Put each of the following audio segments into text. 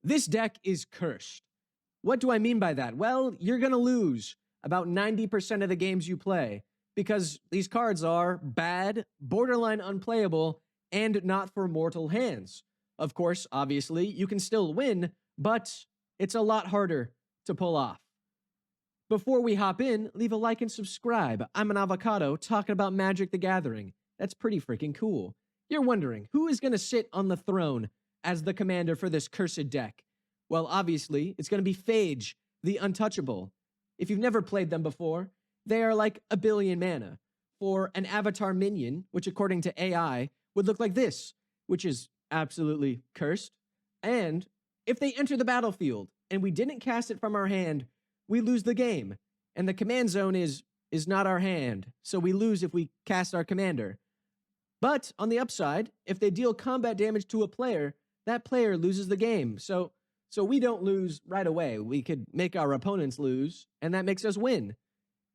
This deck is cursed. What do I mean by that? Well, you're going to lose about 90% of the games you play because these cards are bad, borderline unplayable, and not for mortal hands. Of course, obviously, you can still win, but it's a lot harder to pull off. Before we hop in, leave a like and subscribe. I'm an avocado talking about Magic the Gathering. That's pretty freaking cool. You're wondering, who is going to sit on the throne as the commander for this cursed deck? Well, obviously, it's going to be Phage, the Untouchable. If you've never played them before, they are like 1 billion mana. For an avatar minion, which according to AI would look like this, which is absolutely cursed. And if they enter the battlefield and we didn't cast it from our hand, we lose the game. And the command zone is not our hand, so we lose if we cast our commander. But on the upside, if they deal combat damage to a player, that player loses the game. So we don't lose right away. We could make our opponents lose, and that makes us win.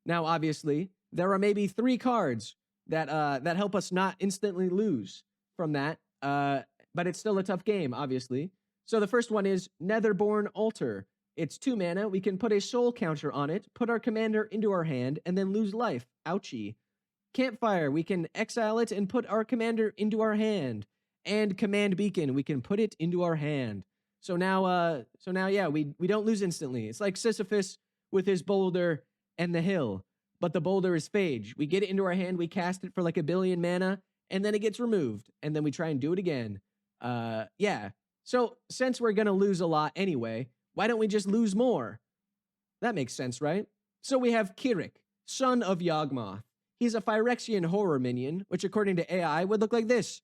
Now, obviously, there are maybe 3 cards that help us not instantly lose from that, but it's still a tough game, obviously. So the first one is Netherborn Altar. It's 2 mana. We can put a soul counter on it, put our commander into our hand, and then lose life. Ouchie. Campfire. We can exile it and put our commander into our hand. And Command Beacon. We can put it into our hand. So now, yeah, we don't lose instantly. It's like Sisyphus with his boulder and the hill, but the boulder is Phage. We get it into our hand, we cast it for like 1 billion mana, and then it gets removed, and then we try and do it again. Yeah. So since we're gonna lose a lot anyway, why don't we just lose more? That makes sense, right? So we have Kirik, son of Yawgmoth. He's a Phyrexian horror minion, which according to AI would look like this.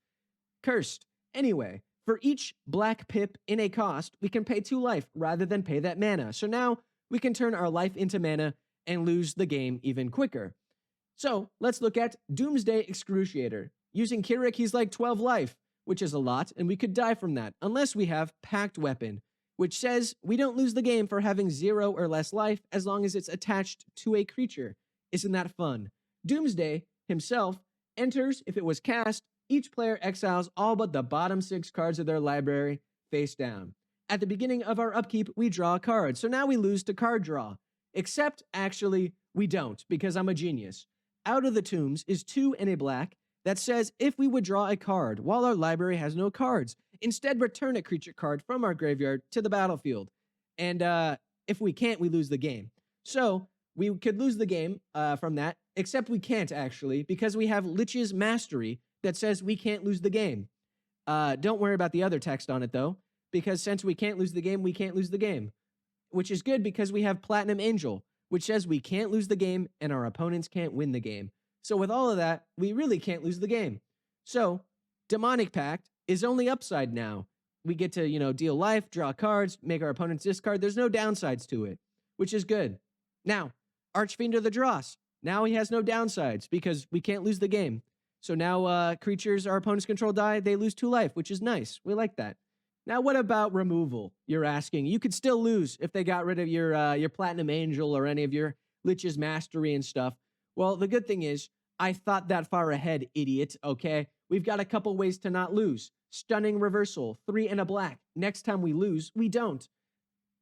Cursed. Anyway, for each black pip in a cost, we can pay 2 life rather than pay that mana. So now we can turn our life into mana and lose the game even quicker. So let's look at Doomsday Excruciator. Using Kirik, he's like 12 life, which is a lot, and we could die from that, unless we have Pact Weapon, which says we don't lose the game for having 0 or less life as long as it's attached to a creature. Isn't that fun? Doomsday himself enters if it was cast. Each player exiles all but the bottom 6 cards of their library face down. At the beginning of our upkeep, we draw a card, so now we lose to card draw. Except, actually, we don't, because I'm a genius. Out of the Tombs is 2 and a black that says if we would draw a card while our library has no cards, instead return a creature card from our graveyard to the battlefield. And if we can't, we lose the game. So we could lose the game from that, except we can't actually, because we have Lich's Mastery that says we can't lose the game. Don't worry about the other text on it though, because since we can't lose the game, we can't lose the game. Which is good because we have Platinum Angel, which says we can't lose the game and our opponents can't win the game. So with all of that, we really can't lose the game. So Demonic Pact is only upside now. We get to, deal life, draw cards, make our opponents discard. There's no downsides to it, which is good. Now, Archfiend of the Dross. Now he has no downsides because we can't lose the game. So now creatures our opponents control die, they lose 2 life, which is nice. We like that. Now, what about removal? You're asking. You could still lose if they got rid of your Platinum Angel or any of your Lich's Mastery and stuff. Well, the good thing is, I thought that far ahead, idiot, okay? We've got a couple ways to not lose. Stunning Reversal, 3 and a black. Next time we lose, we don't.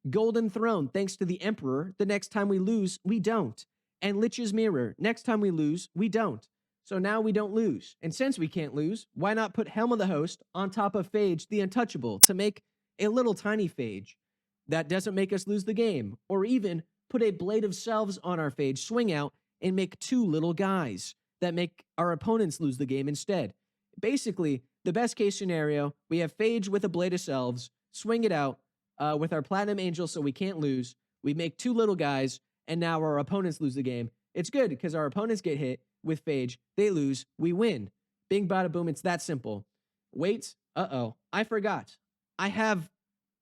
Golden Throne, thanks to the Emperor, the next time we lose, we don't. And Lich's Mirror, next time we lose, we don't. So now we don't lose. And since we can't lose, why not put Helm of the Host on top of Phage the Untouchable to make a little tiny Phage that doesn't make us lose the game? Or even put a Blade of Selves on our Phage, swing out, and make 2 little guys that make our opponents lose the game instead. Basically, the best case scenario, we have Phage with a Blade of Selves, swing it out with our Platinum Angel so we can't lose. We make 2 little guys, and now our opponents lose the game. It's good because our opponents get hit with Phage, they lose, we win. Bing, bada, boom, it's that simple. Wait, I forgot. I have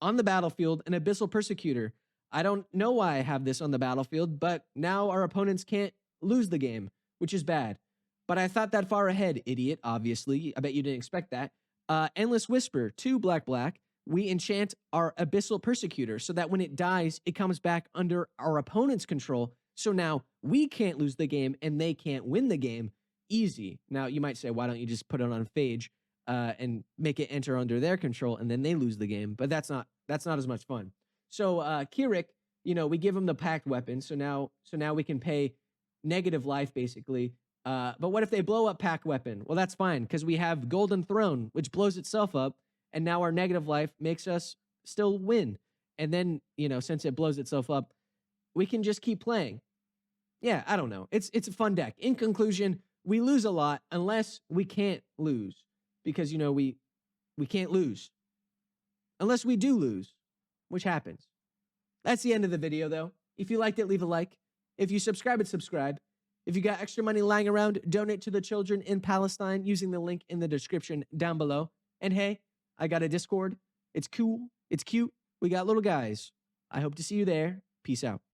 on the battlefield an Abyssal Persecutor. I don't know why I have this on the battlefield, but now our opponents can't lose the game, which is bad. But I thought that far ahead, idiot, obviously. I bet you didn't expect that. Endless Whisper, 2 black. We enchant our Abyssal Persecutor so that when it dies, it comes back under our opponent's control. So now we can't lose the game and they can't win the game. Easy. Now you might say, why don't you just put it on Phage and make it enter under their control and then they lose the game? But that's not That's not as much fun. So Kirik, you know, we give him the packed weapon. So now we can pay negative life basically. But what if they blow up pack weapon? Well, that's fine because we have Golden Throne, which blows itself up, and now our negative life makes us still win. And then, you know, since it blows itself up, we can just keep playing. Yeah, I don't know. It's a fun deck. In conclusion, we lose a lot unless we can't lose because, you know, we can't lose unless we do lose, which happens. That's the end of the video, though. If you liked it, leave a like. If you subscribe, subscribe. If you got extra money lying around, donate to the children in Palestine using the link in the description down below. And hey, I got a Discord. It's cool. It's cute. We got little guys. I hope to see you there. Peace out.